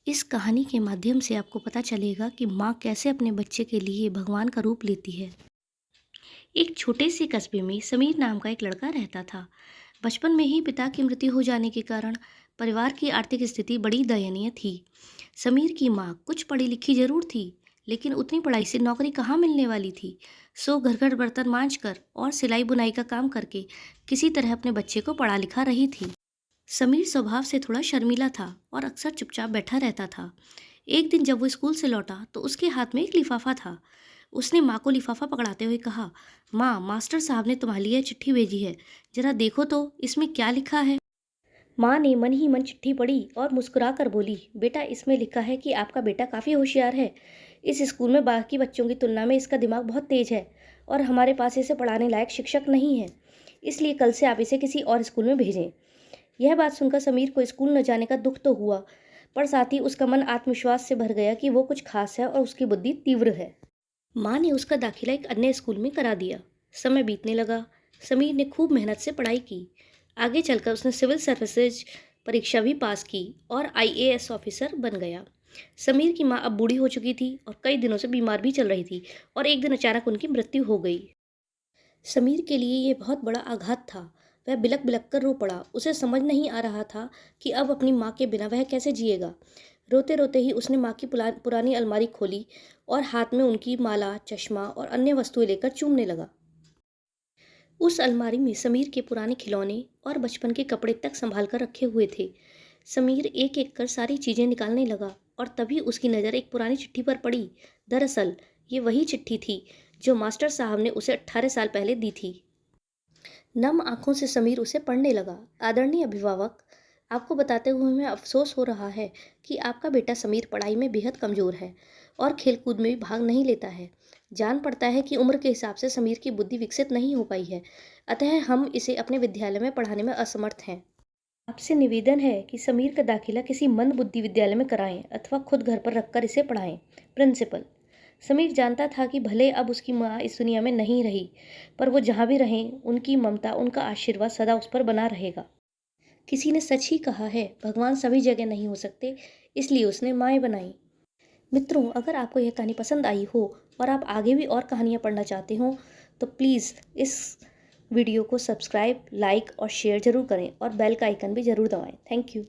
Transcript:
इस कहानी के माध्यम से आपको पता चलेगा कि माँ कैसे अपने बच्चे के लिए भगवान का रूप लेती है। एक छोटे से कस्बे में समीर नाम का एक लड़का रहता था। बचपन में ही पिता की मृत्यु हो जाने के कारण परिवार की आर्थिक स्थिति बड़ी दयनीय थी। समीर की माँ कुछ पढ़ी लिखी जरूर थी, लेकिन उतनी पढ़ाई से नौकरी कहाँ मिलने वाली थी। सो घर घर बर्तन मांज कर और सिलाई बुनाई का काम करके किसी तरह अपने बच्चे को पढ़ा लिखा रही थी। समीर स्वभाव से थोड़ा शर्मीला था और अक्सर चुपचाप बैठा रहता था। एक दिन जब वो स्कूल से लौटा तो उसके हाथ में एक लिफाफा था। उसने माँ को लिफाफा पकड़ाते हुए कहा, माँ, मास्टर साहब ने तुम्हारे लिए चिट्ठी भेजी है, जरा देखो तो इसमें क्या लिखा है। माँ ने मन ही मन चिट्ठी पढ़ी और मुस्कुरा कर बोली, बेटा, इसमें लिखा है कि आपका बेटा काफ़ी होशियार है। इस स्कूल में बाकी बच्चों की तुलना में इसका दिमाग बहुत तेज है और हमारे पास इसे पढ़ाने लायक शिक्षक नहीं है, इसलिए कल से आप इसे किसी और स्कूल में भेजें। यह बात सुनकर समीर को स्कूल न जाने का दुख तो हुआ, पर साथ ही उसका मन आत्मविश्वास से भर गया कि वो कुछ खास है और उसकी बुद्धि तीव्र है। माँ ने उसका दाखिला एक अन्य स्कूल में करा दिया। समय बीतने लगा। समीर ने खूब मेहनत से पढ़ाई की। आगे चलकर उसने सिविल सर्विसेज परीक्षा भी पास की और आईएएस ऑफिसर बन गया। समीर की माँ अब बूढ़ी हो चुकी थी और कई दिनों से बीमार भी चल रही थी और एक दिन अचानक उनकी मृत्यु हो गई। समीर के लिए ये बहुत बड़ा आघात था। वह बिलक बिलक कर रो पड़ा। उसे समझ नहीं आ रहा था कि अब अपनी माँ के बिना वह कैसे जिएगा। रोते रोते ही उसने माँ की पुरानी अलमारी खोली और हाथ में उनकी माला, चश्मा और अन्य वस्तुएं लेकर चूमने लगा। उस अलमारी में समीर के पुराने खिलौने और बचपन के कपड़े तक संभाल कर रखे हुए थे। समीर एक एक कर सारी चीजें निकालने लगा और तभी उसकी नज़र एक पुरानी चिट्ठी पर पड़ी। दरअसल ये वही चिट्ठी थी जो मास्टर साहब ने उसे 18 साल पहले दी थी। नम आंखों से समीर उसे पढ़ने लगा। आदरणीय अभिभावक, आपको बताते हुए हमें अफसोस हो रहा है कि आपका बेटा समीर पढ़ाई में बेहद कमज़ोर है और खेलकूद में भी भाग नहीं लेता है। जान पड़ता है कि उम्र के हिसाब से समीर की बुद्धि विकसित नहीं हो पाई है, अतः हम इसे अपने विद्यालय में पढ़ाने में असमर्थ हैं। आपसे निवेदन है कि समीर का दाखिला किसी मंद बुद्धि विद्यालय में कराएं अथवा खुद घर पर रखकर इसे पढ़ाएं। प्रिंसिपल। समीर जानता था कि भले अब उसकी माँ इस दुनिया में नहीं रही, पर वो जहाँ भी रहें उनकी ममता, उनका आशीर्वाद सदा उस पर बना रहेगा। किसी ने सच ही कहा है, भगवान सभी जगह नहीं हो सकते, इसलिए उसने माएँ बनाई। मित्रों, अगर आपको यह कहानी पसंद आई हो और आप आगे भी और कहानियाँ पढ़ना चाहते हो तो प्लीज़ इस वीडियो को सब्सक्राइब, लाइक और शेयर ज़रूर करें और बेल का आइकन भी ज़रूर दबाएं। Thank you.